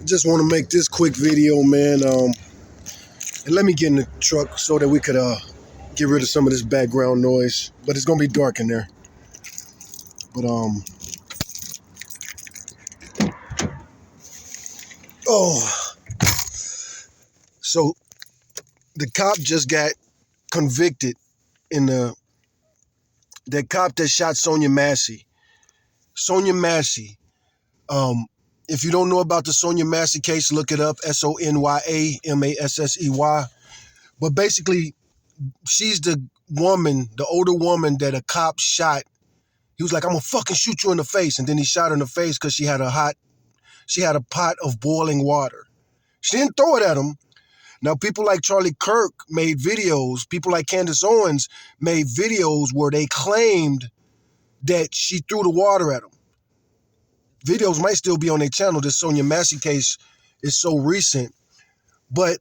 I just want to make this quick video, man. And let me get in the truck so that we could get rid of some of this background noise. But it's gonna be dark in there. But oh, so the cop just got convicted in the cop that shot Sonya Massey. Sonya Massey. If you don't know about the Sonya Massey case, look it up. SONYAMASSEY. But basically, she's the woman, the older woman that a cop shot. He was like, "I'm gonna fucking shoot you in the face," and then he shot her in the face because she had a pot of boiling water. She didn't throw it at him. Now, people like Charlie Kirk made videos. People like Candace Owens made videos where they claimed that she threw the water at him. Videos might still be on their channel. This Sonya Massey case is so recent, but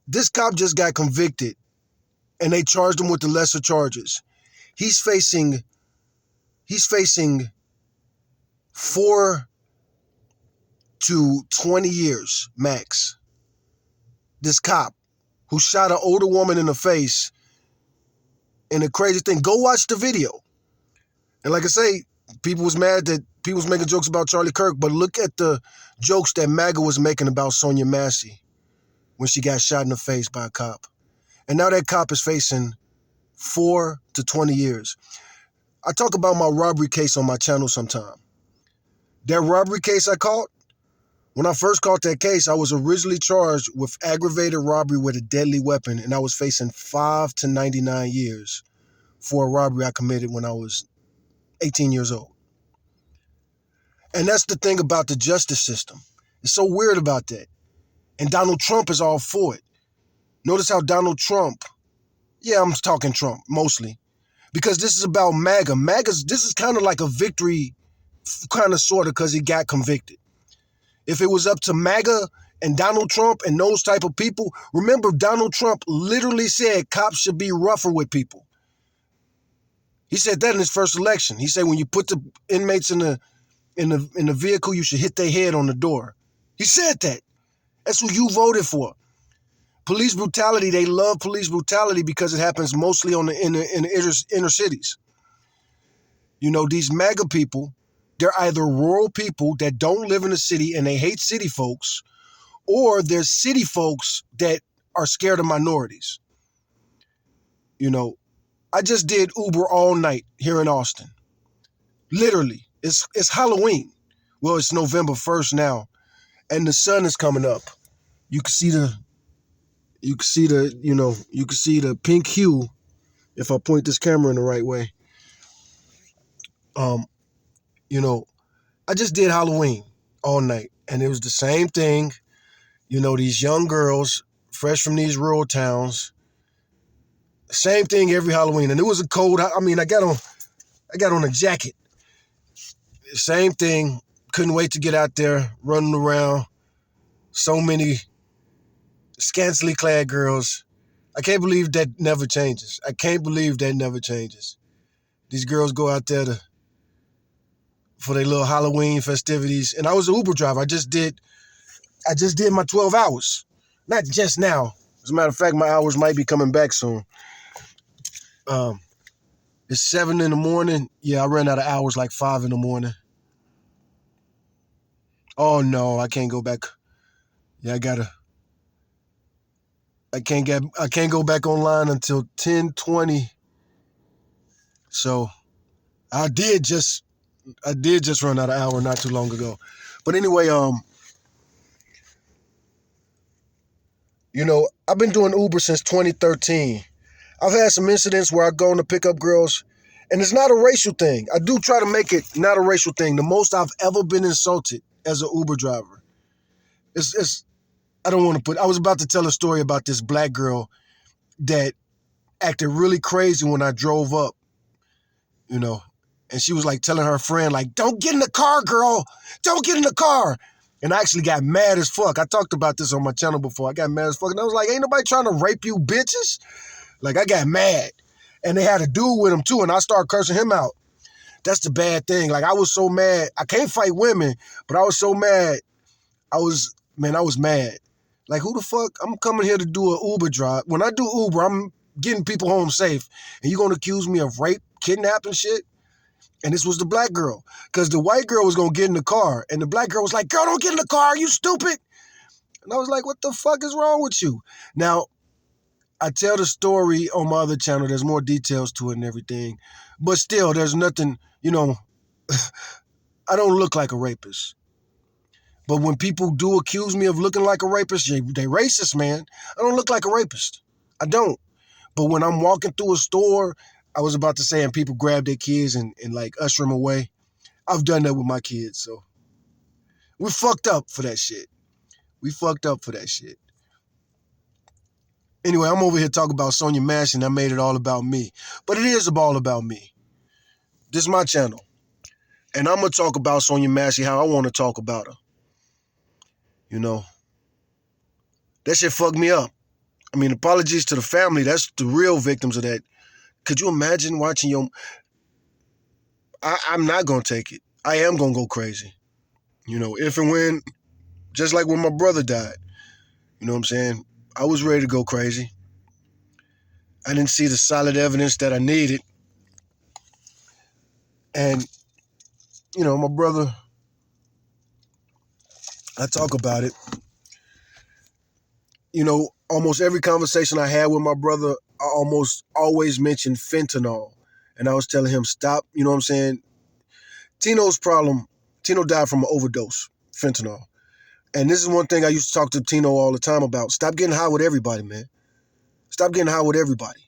this cop just got convicted, and they charged him with the lesser charges. He's facing 4 to 20 years max. This cop who shot an older woman in the face. And the crazy thing, go watch the video. And like I say, people was mad that people was making jokes about Charlie Kirk, but look at the jokes that MAGA was making about Sonya Massey when she got shot in the face by a cop. And now that cop is facing 4 to 20 years. I talk about my robbery case on my channel sometime. That robbery case I caught, when I first caught that case, I was originally charged with aggravated robbery with a deadly weapon, and I was facing 5 to 99 years for a robbery I committed when I was 18 years old. And that's the thing about the justice system. It's so weird about that. And Donald Trump is all for it. Notice how Donald Trump, I'm talking Trump mostly, because this is about MAGA. This is kind of like a victory, kind of sort of, because he got convicted. If it was up to MAGA and Donald Trump and those type of people, remember Donald Trump literally said cops should be rougher with people. He said that in his first election. He said when you put the inmates in the vehicle, you should hit their head on the door. He said that. That's who you voted for. Police brutality, they love police brutality because it happens mostly in the inner cities. You know, these MAGA people, they're either rural people that don't live in the city and they hate city folks, or they're city folks that are scared of minorities. You know, I just did Uber all night here in Austin. Literally, it's Halloween. Well, it's November 1st now, and the sun is coming up. You can see the pink hue if I point this camera in the right way. I just did Halloween all night, and it was the same thing. You know, these young girls, fresh from these rural towns, same thing every Halloween. And it was a cold. I got on a jacket. Same thing. Couldn't wait to get out there, running around. So many scantily clad girls. I can't believe that never changes. These girls go out there for their little Halloween festivities. And I was an Uber driver. I just did my 12 hours. Not just now. As a matter of fact, my hours might be coming back soon. It's 7 in the morning. Yeah, I ran out of hours like 5 in the morning. Oh no, I can't go back. Yeah, I can't go back online until 10:20. So I did just run out of hour not too long ago. But anyway, I've been doing Uber since 2013. I've had some incidents where I go in to pick up girls, and it's not a racial thing. I do try to make it not a racial thing. The most I've ever been insulted as an Uber driver. I was about to tell a story about this black girl that acted really crazy when I drove up, and she was like telling her friend, like, "Don't get in the car, girl. Don't get in the car." And I actually got mad as fuck. I talked about this on my channel before. I got mad as fuck. And I was like, ain't nobody trying to rape you bitches. Like, I got mad. And they had a dude with him too. And I started cursing him out. That's the bad thing. Like, I was so mad. I can't fight women, but I was so mad. I was man, I was mad. Like, who the fuck? I'm coming here to do an Uber drive. When I do Uber, I'm getting people home safe. And you gonna accuse me of rape, kidnapping shit? And this was the black girl. Because the white girl was gonna get in the car. And the black girl was like, girl, don't get in the car, you stupid. And I was like, what the fuck is wrong with you? Now, I tell the story on my other channel. There's more details to it and everything. But still, there's nothing, I don't look like a rapist. But when people do accuse me of looking like a rapist, they racist, man. I don't look like a rapist. I don't. But when I'm walking through a store, I was about to say, and people grab their kids and like usher them away. I've done that with my kids, so we fucked up for that shit. We fucked up for that shit. Anyway, I'm over here talking about Sonya Massey, and I made it all about me. But it is all about me. This is my channel. And I'm going to talk about Sonya Massey how I want to talk about her. That shit fucked me up. I mean, apologies to the family. That's the real victims of that. Could you imagine watching your... I'm not going to take it. I am going to go crazy. If and when, just like when my brother died. You know what I'm saying? I was ready to go crazy. I didn't see the solid evidence that I needed. And, my brother, I talk about it. Almost every conversation I had with my brother, I almost always mentioned fentanyl. And I was telling him, stop, you know what I'm saying? Tino died from an overdose, fentanyl. And this is one thing I used to talk to Tino all the time about. Stop getting high with everybody, man. Stop getting high with everybody.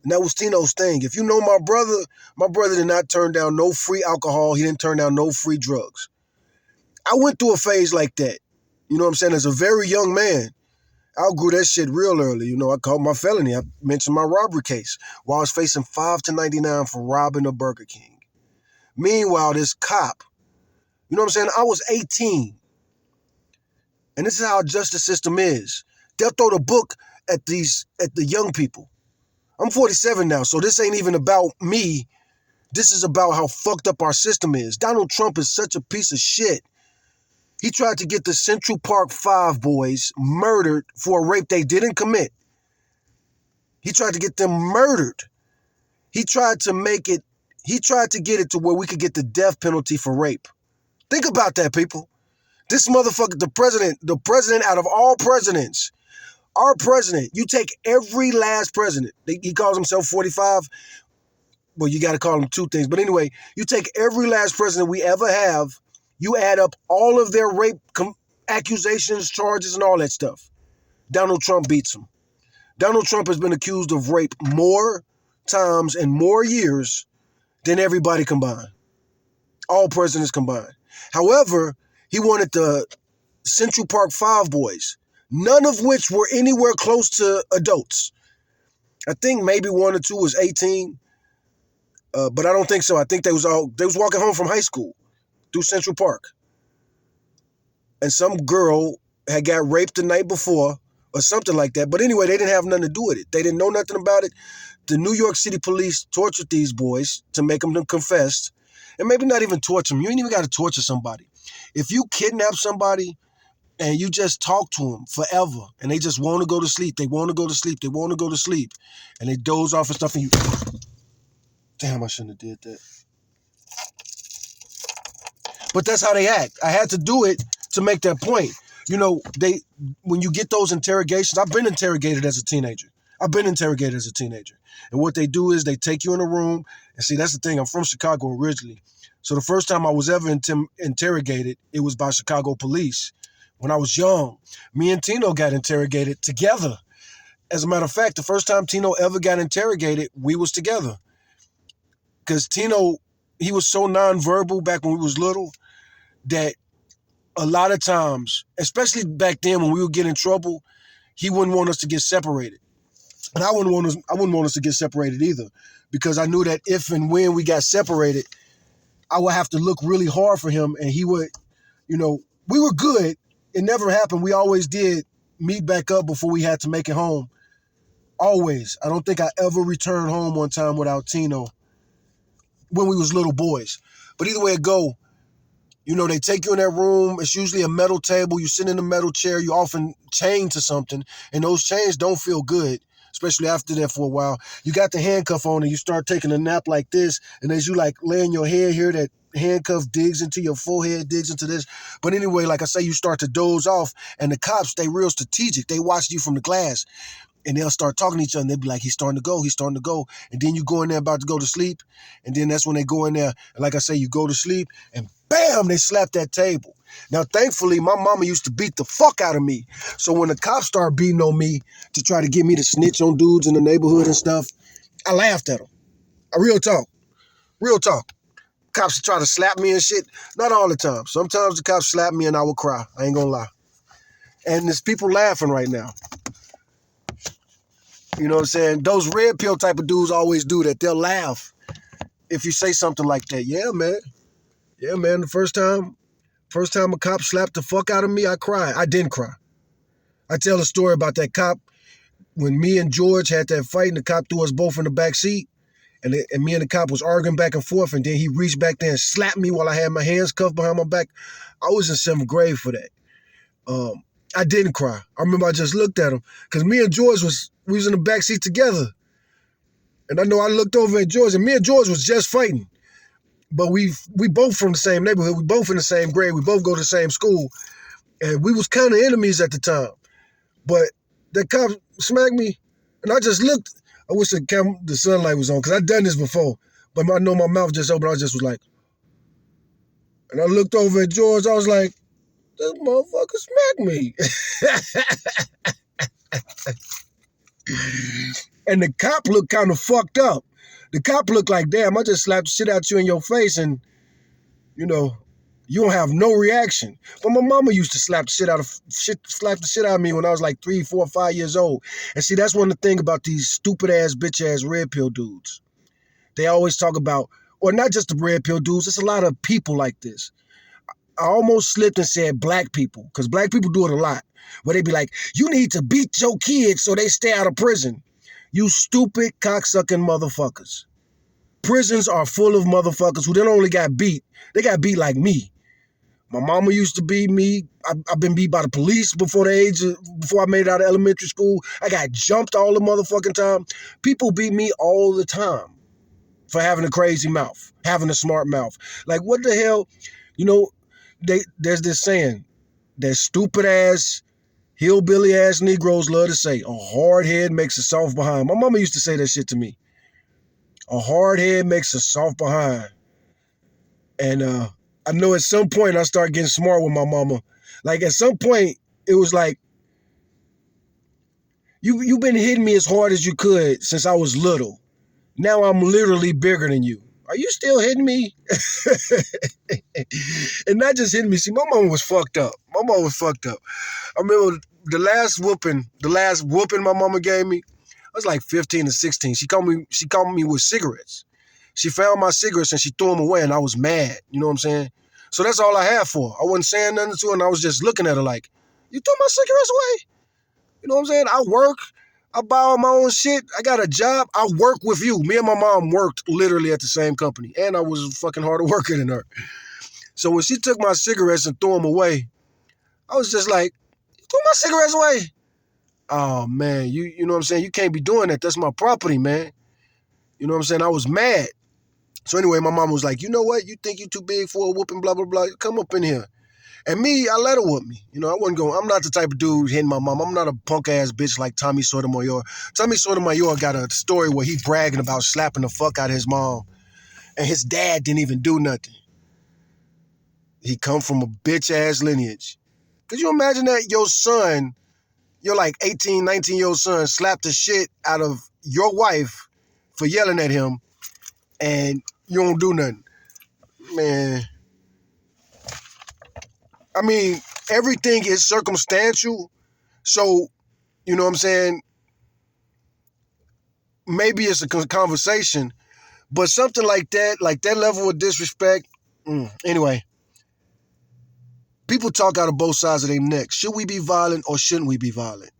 And that was Tino's thing. If you know my brother did not turn down no free alcohol. He didn't turn down no free drugs. I went through a phase like that. You know what I'm saying? As a very young man, I outgrew that shit real early. I called my felony. I mentioned my robbery case while I was facing 5 to 99 for robbing a Burger King. Meanwhile, this cop, you know what I'm saying? I was 18. And this is how the justice system is. They'll throw the book at the young people. I'm 47 now, so this ain't even about me. This is about how fucked up our system is. Donald Trump is such a piece of shit. He tried to get the Central Park 5 boys murdered for a rape they didn't commit. He tried to get them murdered. He tried to get it to where we could get the death penalty for rape. Think about that, people. This motherfucker, the president out of all presidents, our president, you take every last president. He calls himself 45. Well, you got to call him two things. But anyway, you take every last president we ever have, you add up all of their rape accusations, charges, and all that stuff. Donald Trump beats him. Donald Trump has been accused of rape more times and more years than everybody combined. All presidents combined. However, he wanted the Central Park 5 boys, none of which were anywhere close to adults. I think maybe 1 or 2 was 18, but I don't think so. I think they was walking home from high school through Central Park. And some girl had got raped the night before or something like that. But anyway, they didn't have nothing to do with it. They didn't know nothing about it. The New York City police tortured these boys to make them confess. And maybe not even torture them. You ain't even got to torture somebody. If you kidnap somebody and you just talk to them forever and they just want to go to sleep, they want to go to sleep, they want to go to sleep, and they doze off and stuff and you... Damn, I shouldn't have did that. But that's how they act. I had to do it to make that point. When you get those interrogations, I've been interrogated as a teenager. And what they do is they take you in a room. And see, that's the thing. I'm from Chicago originally. So the first time I was ever interrogated, it was by Chicago police. When I was young, me and Tino got interrogated together. As a matter of fact, the first time Tino ever got interrogated, we was together. Because Tino, he was so nonverbal back when we was little that a lot of times, especially back then when we would get in trouble, he wouldn't want us to get separated. And I wouldn't want us to get separated either, because I knew that if and when we got separated, I would have to look really hard for him, and he would, we were good. It never happened. We always did meet back up before we had to make it home. Always. I don't think I ever returned home one time without Tino when we was little boys. But either way it go, They take you in that room. It's usually a metal table. You sit in a metal chair. You often chained to something, and those chains don't feel good, especially after that for a while. You got the handcuff on, and you start taking a nap like this, and as you like laying your head here, that handcuff digs into your forehead, digs into this. But anyway, like I say, you start to doze off, and the cops, they real strategic. They watch you from the glass. And they'll start talking to each other, and they'll be like, he's starting to go, he's starting to go. And then you go in there about to go to sleep, and then that's when they go in there, and like I say, you go to sleep, and bam, they slap that table. Now, thankfully, my mama used to beat the fuck out of me. So when the cops started beating on me to try to get me to snitch on dudes in the neighborhood and stuff, I laughed at them. Real talk. Real talk. Cops would try to slap me and shit. Not all the time. Sometimes the cops slap me and I would cry. I ain't gonna lie. And there's people laughing right now. You know what I'm saying? Those red pill type of dudes always do that. They'll laugh if you say something like that. Yeah, man. Yeah, man. The first time a cop slapped the fuck out of me, I cried. I didn't cry. I tell a story about that cop when me and George had that fight and the cop threw us both in the back seat and me and the cop was arguing back and forth, and then he reached back there and slapped me while I had my hands cuffed behind my back. I was in 7th grade for that. I didn't cry. I remember I just looked at him because me and George we was in the back seat together. And I know I looked over at George, and me and George was just fighting. But we both from the same neighborhood. We both in the same grade. We both go to the same school. And we was kind of enemies at the time. But that cop smacked me, and I just looked. I wish the sunlight was on, because I'd done this before. But I know my mouth just opened. I just was like, and I looked over at George. I was like, this motherfucker smacked me. And the cop looked kind of fucked up. The cop looked like, damn, I just slapped the shit out you in your face, and, you don't have no reaction. But my mama used to slap the shit out of me when I was like 3, 4, 5 years old. And see, that's one of the things about these stupid ass, bitch ass red pill dudes. They always talk about, or not just the red pill dudes, it's a lot of people like this. I almost slipped and said black people, because black people do it a lot, where they be like, you need to beat your kids so they stay out of prison. You stupid cocksucking motherfuckers. Prisons are full of motherfuckers who don't only got beat, they got beat like me. My mama used to beat me. I've been beat by the police before I made it out of elementary school. I got jumped all the motherfucking time. People beat me all the time for having a crazy mouth, having a smart mouth. Like, what the hell? There's this saying that stupid ass, hillbilly ass Negroes love to say, a hard head makes a soft behind. My mama used to say that shit to me. A hard head makes a soft behind. And I know at some point I started getting smart with my mama. Like, at some point, it was like, you've been hitting me as hard as you could since I was little. Now I'm literally bigger than you. Are you still hitting me? And not just hitting me. See, my mama was fucked up. I remember the last whooping my mama gave me, I was like 15 or 16. She caught me with cigarettes. She found my cigarettes and she threw them away, and I was mad. You know what I'm saying? So that's all I had for her. I wasn't saying nothing to her, and I was just looking at her like, you threw my cigarettes away? You know what I'm saying? I work. I buy all my own shit. I got a job. I work with you. Me and my mom worked literally at the same company, and I was fucking harder worker than her. So when she took my cigarettes and threw them away, I was just like, you threw my cigarettes away? Oh, man, you know what I'm saying? You can't be doing that. That's my property, man. You know what I'm saying? I was mad. So anyway, my mom was like, you know what? You think you too big for a whooping, blah, blah, blah. Come up in here. And me, I let her whoop me. I'm not the type of dude hitting my mom. I'm not a punk-ass bitch like Tommy Sotomayor. Tommy Sotomayor got a story where he bragging about slapping the fuck out of his mom. And his dad didn't even do nothing. He come from a bitch-ass lineage. Could you imagine that your son, your like 18, 19-year-old son, slapped the shit out of your wife for yelling at him, and you don't do nothing? Man. I mean, everything is circumstantial. So, you know what I'm saying? Maybe it's a conversation, but something like that level of disrespect. Anyway, people talk out of both sides of their necks. Should we be violent or shouldn't we be violent?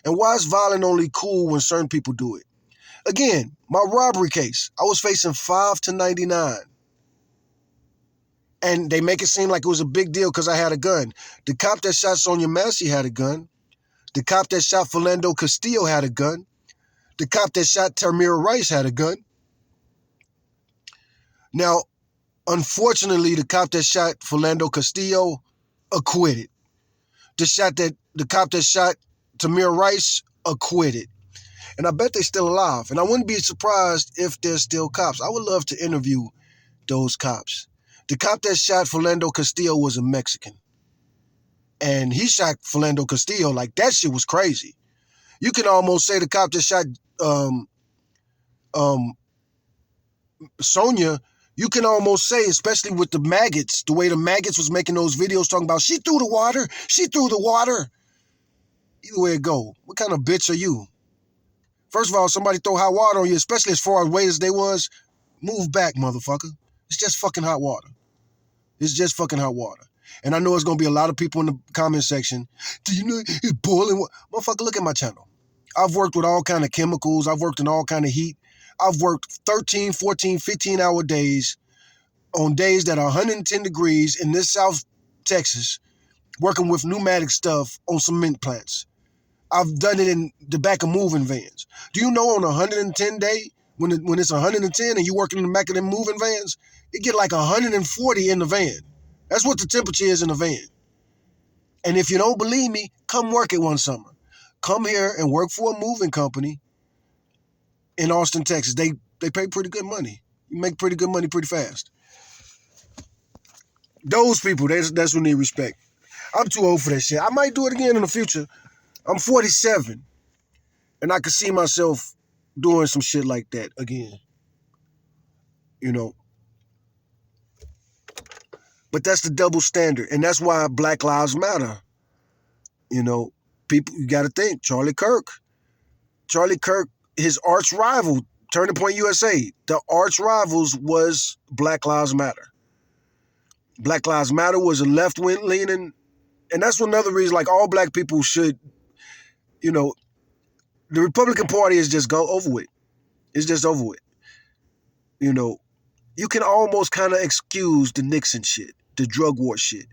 And why is violent only cool when certain people do it? Again, my robbery case, I was facing 5 to 99. And they make it seem like it was a big deal because I had a gun. The cop that shot Sonya Massey had a gun. The cop that shot Philando Castillo had a gun. The cop that shot Tamir Rice had a gun. Now, unfortunately, the cop that shot Philando Castillo acquitted. The cop that shot Tamir Rice acquitted. And I bet they're still alive. And I wouldn't be surprised if they're still cops. I would love to interview those cops. The cop that shot Philando Castillo was a Mexican. And he shot Philando Castillo like that shit was crazy. You can almost say the cop that shot Sonya, you can almost say, especially with the maggots, the way the maggots was making those videos talking about she threw the water, she threw the water. Either way it go, what kind of bitch are you? First of all, somebody throw hot water on you, especially as far away as they was, move back, motherfucker. It's just fucking hot water. It's just fucking hot water. And I know there's going to be a lot of people in the comment section. Do you know it's boiling? Motherfucker, look at my channel. I've worked with all kind of chemicals. I've worked in all kind of heat. I've worked 13, 14, 15-hour days on days that are 110 degrees in this South Texas, working with pneumatic stuff on cement plants. I've done it in the back of moving vans. Do you know on a 110 day, when it's 110 and you're working in the back of them moving vans, it get like 140 in the van. That's what the temperature is in the van. And if you don't believe me, come work it one summer. Come here and work for a moving company in Austin, Texas. They pay pretty good money. You make pretty good money pretty fast. Those people, that's who need respect. I'm too old for that shit. I might do it again in the future. I'm 47, and I could see myself doing some shit like that again. You know. But that's the double standard, and that's why Black Lives Matter. You know, people, you got to think. Charlie Kirk, his arch rival, Turning Point USA, the arch rivals was Black Lives Matter. Black Lives Matter was a left-wing leaning, and that's another reason, like, all black people should, you know, the Republican Party is just over with. It's just over with. You know, you can almost kind of excuse the Nixon shit, the drug war shit,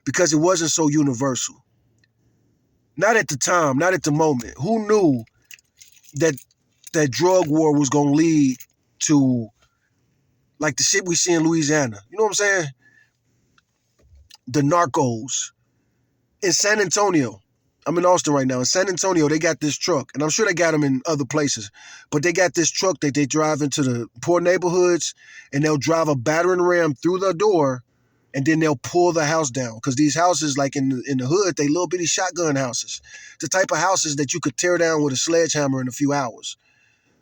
because it wasn't so universal. Not at the time, not at the moment. Who knew that drug war was going to lead to, like, the shit we see in Louisiana? You know what I'm saying? The narcos. In San Antonio, I'm in Austin right now. In San Antonio, they got this truck, and I'm sure they got them in other places, but they got this truck that they drive into the poor neighborhoods, and they'll drive a battering ram through the door, and then they'll pull the house down. Because these houses, like in the hood, they little bitty shotgun houses. The type of houses that you could tear down with a sledgehammer in a few hours.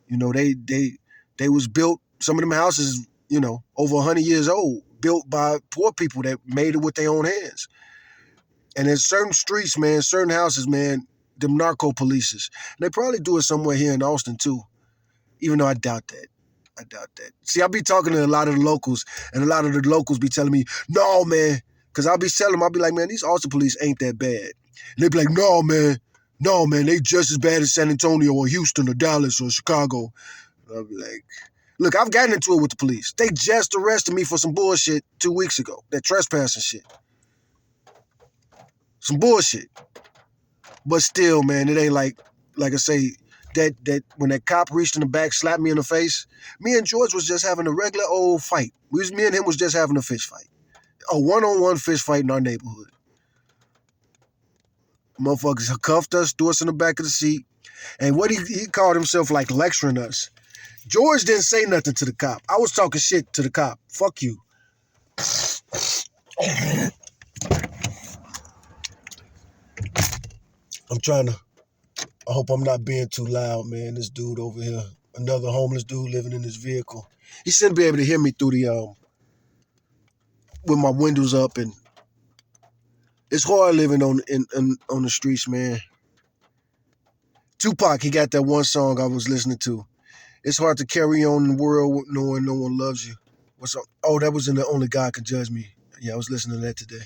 You know, they was built, some of them houses, you know, over 100 years old, built by poor people that made it with their own hands. And in certain streets, man, certain houses, man, them narco polices. And they probably do it somewhere here in Austin, too. Even though I doubt that. I doubt that. See, I be talking to a lot of the locals, and a lot of the locals be telling me, no, man. Because I'll be telling them, I'll be like, man, these Austin police ain't that bad. And they be like, no, man, they just as bad as San Antonio or Houston or Dallas or Chicago. And I'll be like, look, I've gotten into it with the police. They just arrested me for some bullshit 2 weeks ago. That trespassing shit. Some bullshit. But still, man, it ain't like I say, that when that cop reached in the back, slapped me in the face, me and George was just having a regular old fight. Me and him was just having a fist fight. A one-on-one fist fight in our neighborhood. Motherfuckers cuffed us, threw us in the back of the seat. And what he called himself like lecturing us. George didn't say nothing to the cop. I was talking shit to the cop. Fuck you. I hope I'm not being too loud, man. This dude over here, another homeless dude living in his vehicle. He shouldn't be able to hear me through the, with my windows up, and it's hard living on the streets, man. Tupac, he got that one song I was listening to. It's hard to carry on in the world knowing no one loves you. What's up? Oh, that was in the Only God Can Judge Me. Yeah, I was listening to that today.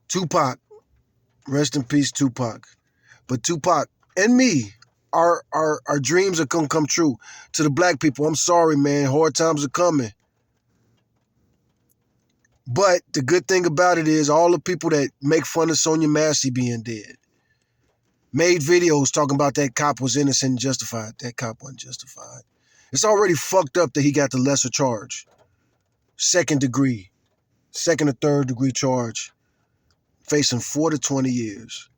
Tupac. Rest in peace, Tupac. But Tupac and me, our dreams are gonna come true. To the black people, I'm sorry, man. Hard times are coming. But the good thing about it is all the people that make fun of Sonya Massey being dead made videos talking about that cop was innocent and justified. That cop wasn't justified. It's already fucked up that he got the lesser charge. Second or third degree charge, facing 4 to 20 years.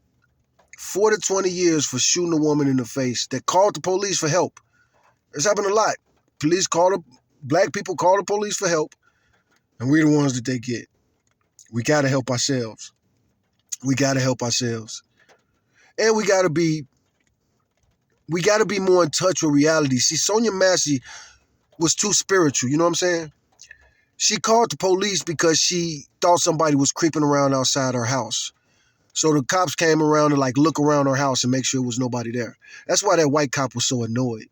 4 to 20 years for shooting a woman in the face that called the police for help. It's happened a lot. Black people call the police for help, and we're the ones that they get. We got to help ourselves. We got to help ourselves. And we got to be more in touch with reality. See, Sonya Massey was too spiritual, you know what I'm saying? She called the police because she thought somebody was creeping around outside her house. So the cops came around to like look around her house and make sure there was nobody there. That's why that white cop was so annoyed.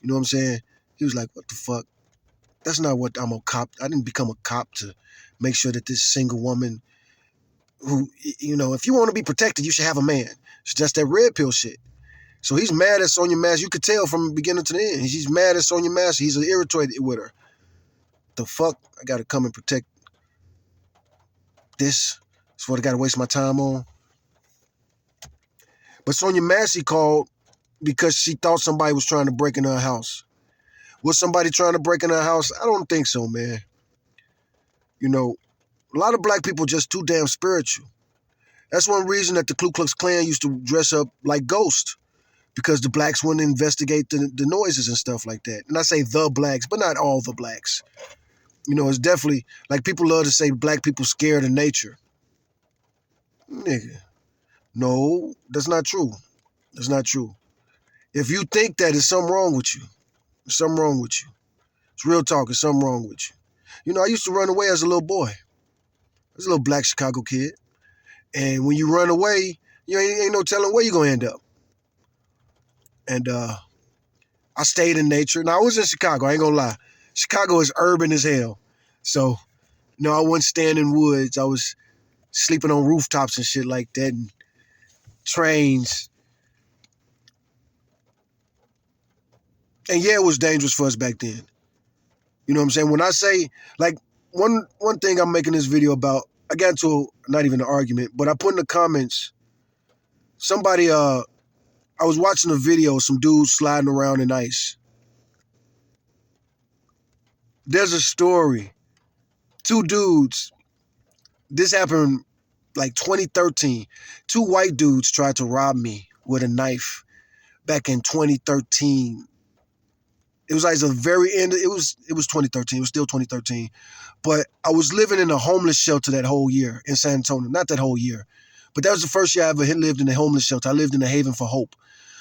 You know what I'm saying? He was like, what the fuck? That's not what I'm a cop. I didn't become a cop to make sure that this single woman who, you know, if you want to be protected, you should have a man. It's just that red pill shit. So he's mad at Sonya Massey. You could tell from the beginning to the end. He's mad at Sonya Massey. He's irritated with her. The fuck? I got to come and protect this. That's what I got to waste my time on. But Sonya Massey called because she thought somebody was trying to break into her house. Was somebody trying to break into her house? I don't think so, man. You know, a lot of black people just too damn spiritual. That's one reason that the Ku Klux Klan used to dress up like ghosts, because the blacks wouldn't investigate the noises and stuff like that. And I say the blacks, but not all the blacks. You know, it's definitely, like people love to say black people scared of nature. Nigga, no, that's not true. That's not true. If you think that, there's something wrong with you. There's something wrong with you. It's real talk. There's something wrong with you. You know, I used to run away as a little boy. I was a little black Chicago kid. And when you run away, you ain't no telling where you're going to end up. And I stayed in nature. Now, I was in Chicago. I ain't going to lie. Chicago is urban as hell. So, no, I wasn't staying in woods. I was sleeping on rooftops and shit like that, and trains. And yeah, it was dangerous for us back then. You know what I'm saying? When I say, like, one thing I'm making this video about, I got into not even an argument, but I put in the comments, somebody, I was watching a video, some dudes sliding around in ice. There's a story. Two dudes, this happened like 2013. Two white dudes tried to rob me with a knife back in 2013. It was like the very end. It was 2013. It was still 2013. But I was living in a homeless shelter that whole year in San Antonio. Not that whole year. But that was the first year I ever lived in a homeless shelter. I lived in a Haven for Hope.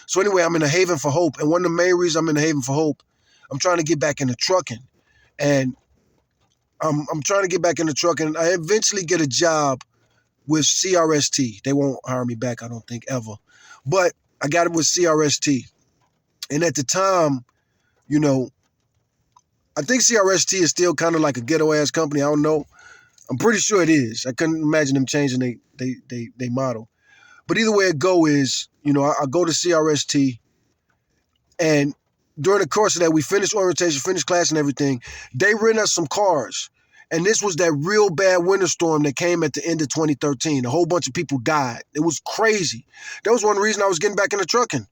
So anyway, I'm in a Haven for Hope. And one of the main reasons I'm in a Haven for Hope, I'm trying to get back into trucking. And I'm trying to get back into trucking. I eventually get a job with CRST. They won't hire me back, I don't think, ever. But I got it with CRST. And at the time, you know, I think CRST is still kind of like a ghetto-ass company. I don't know. I'm pretty sure it is. I couldn't imagine them changing they model. But either way it go is, you know, I go to CRST, and during the course of that, we finished orientation, finished class and everything. They rent us some cars. And this was that real bad winter storm that came at the end of 2013. A whole bunch of people died. It was crazy. That was one reason I was getting back into trucking,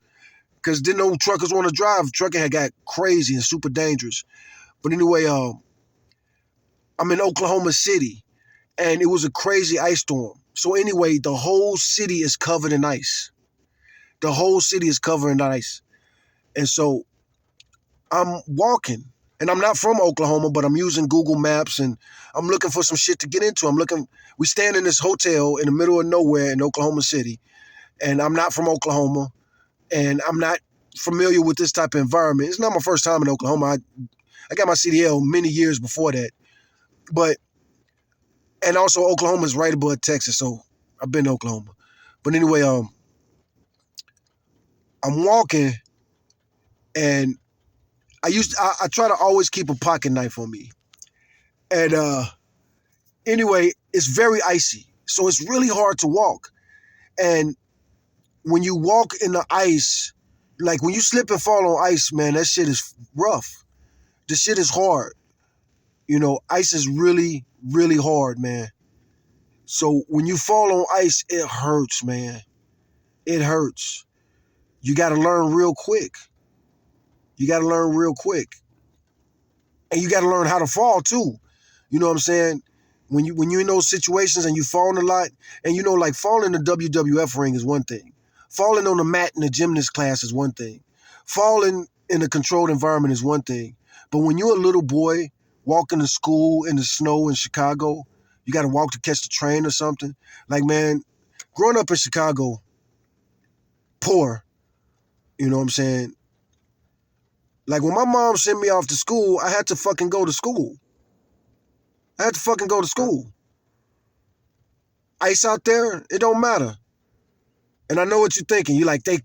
because didn't know truckers want to drive. Trucking had got crazy and super dangerous. But anyway, I'm in Oklahoma City, and it was a crazy ice storm. So anyway, the whole city is covered in ice. The whole city is covered in ice. And so I'm walking, and I'm not from Oklahoma, but I'm using Google Maps, and I'm looking for some shit to get into. We stand in this hotel in the middle of nowhere in Oklahoma City, and I'm not from Oklahoma, and I'm not familiar with this type of environment. It's not my first time in Oklahoma. I got my CDL many years before that. And also Oklahoma is right above Texas, so I've been to Oklahoma. But anyway, I'm walking, and I try to always keep a pocket knife on me. And anyway, it's very icy, so it's really hard to walk. And when you walk in the ice, like when you slip and fall on ice, man, that shit is rough. The shit is hard. You know, ice is really, really hard, man. So when you fall on ice, it hurts, man. It hurts. You got to learn real quick. You got to learn real quick. And you got to learn how to fall too. You know what I'm saying? When you're in those situations and you falling a lot, and you know, like falling in the WWF ring is one thing. Falling on the mat in the gymnast class is one thing. Falling in a controlled environment is one thing. But when you're a little boy walking to school in the snow in Chicago, you got to walk to catch the train or something. Like, man, growing up in Chicago, poor, you know what I'm saying? Like, when my mom sent me off to school, I had to fucking go to school. I had to fucking go to school. Ice out there, it don't matter. And I know what you're thinking. You're like, they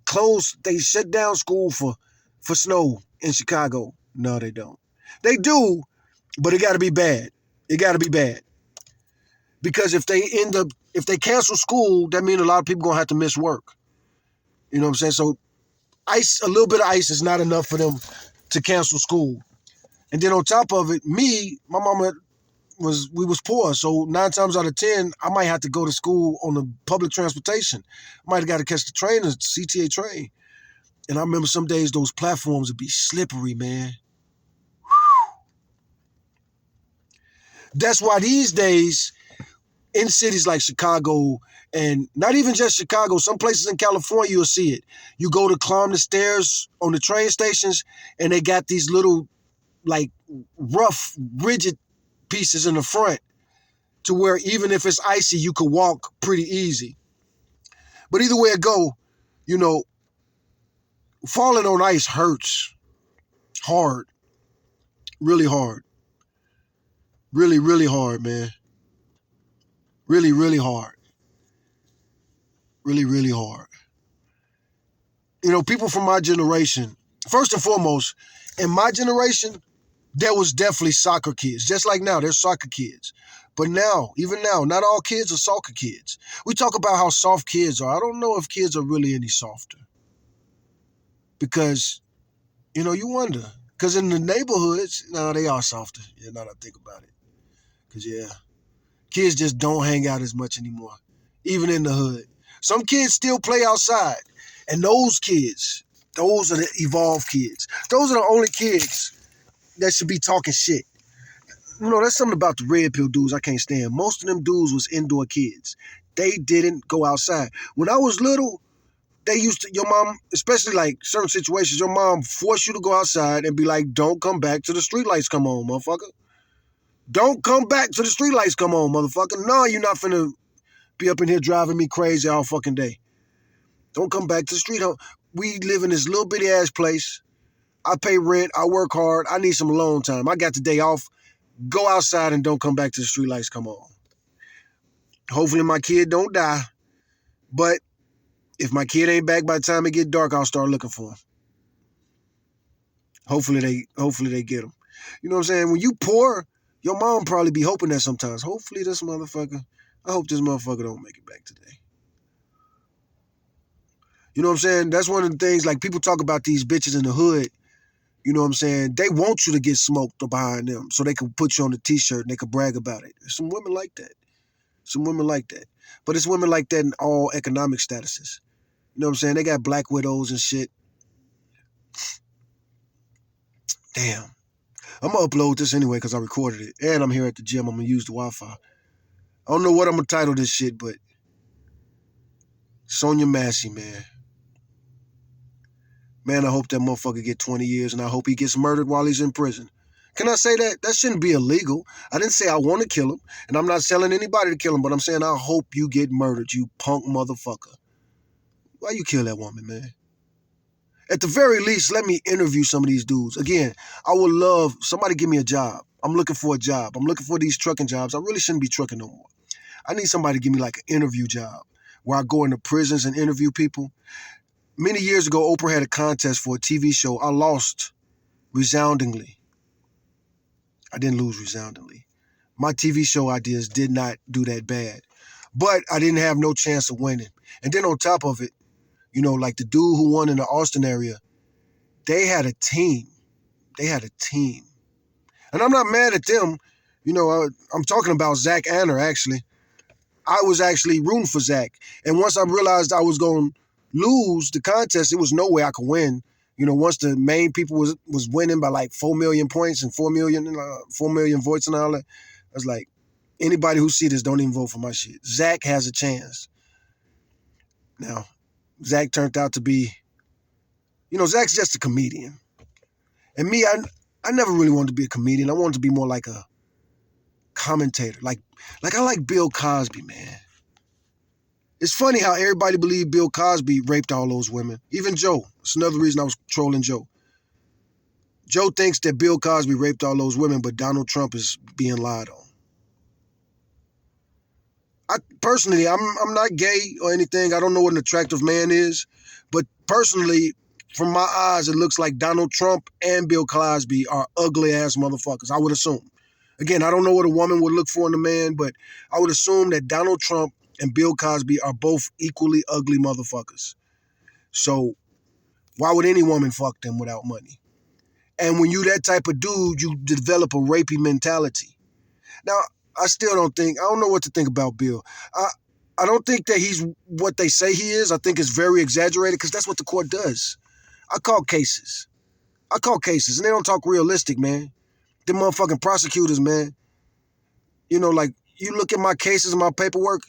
shut down school for snow in Chicago. No, they don't. They do, but it got to be bad. It got to be bad. Because if they cancel school, that means a lot of people going to have to miss work. You know what I'm saying? So a little bit of ice is not enough for them to cancel school. And then on top of it, my mama we was poor. So 9 times out of 10, I might have to go to school on the public transportation. I might have got to catch the train, the CTA train. And I remember some days those platforms would be slippery, man. That's why these days, in cities like Chicago, and not even just Chicago, some places in California, you'll see it. You go to climb the stairs on the train stations, and they got these little, like, rough, rigid pieces in the front to where even if it's icy, you could walk pretty easy. But either way it go, you know, falling on ice hurts hard, really hard. Really, really hard, man. Really, really hard. Really, really hard. You know, people from my generation, first and foremost, in my generation, there was definitely soccer kids. Just like now, there's soccer kids. But now, even now, not all kids are soccer kids. We talk about how soft kids are. I don't know if kids are really any softer. Because, you know, you wonder. Because in the neighborhoods, no, they are softer. Yeah, now that I think about it. Because, yeah, kids just don't hang out as much anymore, even in the hood. Some kids still play outside. And those kids, those are the evolved kids. Those are the only kids that should be talking shit. You know, that's something about the red pill dudes I can't stand. Most of them dudes was indoor kids. They didn't go outside. When I was little, they used to, your mom, especially like certain situations, your mom forced you to go outside and be like, don't come back till the streetlights come on, motherfucker. Don't come back till the streetlights come on, motherfucker. No, you're not finna be up in here driving me crazy all fucking day. Don't come back to the street. We live in this little bitty ass place. I pay rent. I work hard. I need some alone time. I got the day off. Go outside and don't come back to the streetlights come on. Hopefully my kid don't die. But if my kid ain't back by the time it get dark, I'll start looking for him. Hopefully they get him. You know what I'm saying? When you poor, your mom probably be hoping that sometimes. Hopefully I hope this motherfucker don't make it back today. You know what I'm saying? That's one of the things, like, people talk about these bitches in the hood. You know what I'm saying? They want you to get smoked behind them so they can put you on the t-shirt and they can brag about it. There's some women like that. But it's women like that in all economic statuses. You know what I'm saying? They got black widows and shit. Damn. I'm going to upload this anyway because I recorded it. And I'm here at the gym. I'm going to use the Wi-Fi. I don't know what I'm going to title this shit, but Sonya Massey, man. Man, I hope that motherfucker get 20 years, and I hope he gets murdered while he's in prison. Can I say that? That shouldn't be illegal. I didn't say I want to kill him, and I'm not telling anybody to kill him, but I'm saying I hope you get murdered, you punk motherfucker. Why you kill that woman, man? At the very least, let me interview some of these dudes. Again, I would love somebody give me a job. I'm looking for a job. I'm looking for these trucking jobs. I really shouldn't be trucking no more. I need somebody to give me like an interview job where I go into prisons and interview people. Many years ago, Oprah had a contest for a TV show. I lost resoundingly. I didn't lose resoundingly. My TV show ideas did not do that bad. But I didn't have no chance of winning. And then on top of it, you know, like the dude who won in the Austin area, they had a team. And I'm not mad at them. I'm talking about Zach Anner, actually. I was actually rooting for Zach. And once I realized I was going to lose the contest, it was no way I could win. Once the main people was winning by like 4 million points and 4 million votes and all that, I was like, anybody who see this, don't even vote for my shit. Zach has a chance. Now, Zach turned out to be, Zach's just a comedian. And me, I never really wanted to be a comedian. I wanted to be more like a commentator. Like I like Bill Cosby, man. It's funny how everybody believed Bill Cosby raped all those women. Even Joe. It's another reason I was trolling Joe. Joe thinks that Bill Cosby raped all those women, but Donald Trump is being lied on. Personally, I'm not gay or anything. I don't know what an attractive man is. But personally, from my eyes, it looks like Donald Trump and Bill Cosby are ugly-ass motherfuckers, I would assume. Again, I don't know what a woman would look for in a man, but I would assume that Donald Trump and Bill Cosby are both equally ugly motherfuckers. So why would any woman fuck them without money? And when you that type of dude, you develop a rapey mentality. Now, I don't know what to think about Bill. I don't think that he's what they say he is. I think it's very exaggerated because that's what the court does. I call cases, and they don't talk realistic, man. Them motherfucking prosecutors, man. Like, you look at my cases and my paperwork,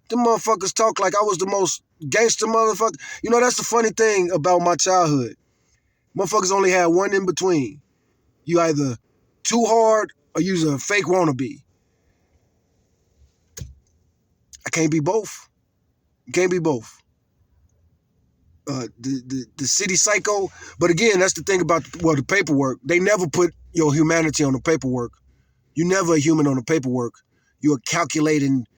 them motherfuckers talk like I was the most gangster motherfucker. That's the funny thing about my childhood. Motherfuckers only had one in between. You either too hard or you's a fake wannabe. I can't be both. Can't be both. The city psycho. But again, that's the thing about, the paperwork. They never put your humanity on the paperwork. You never a human on the paperwork. You're calculating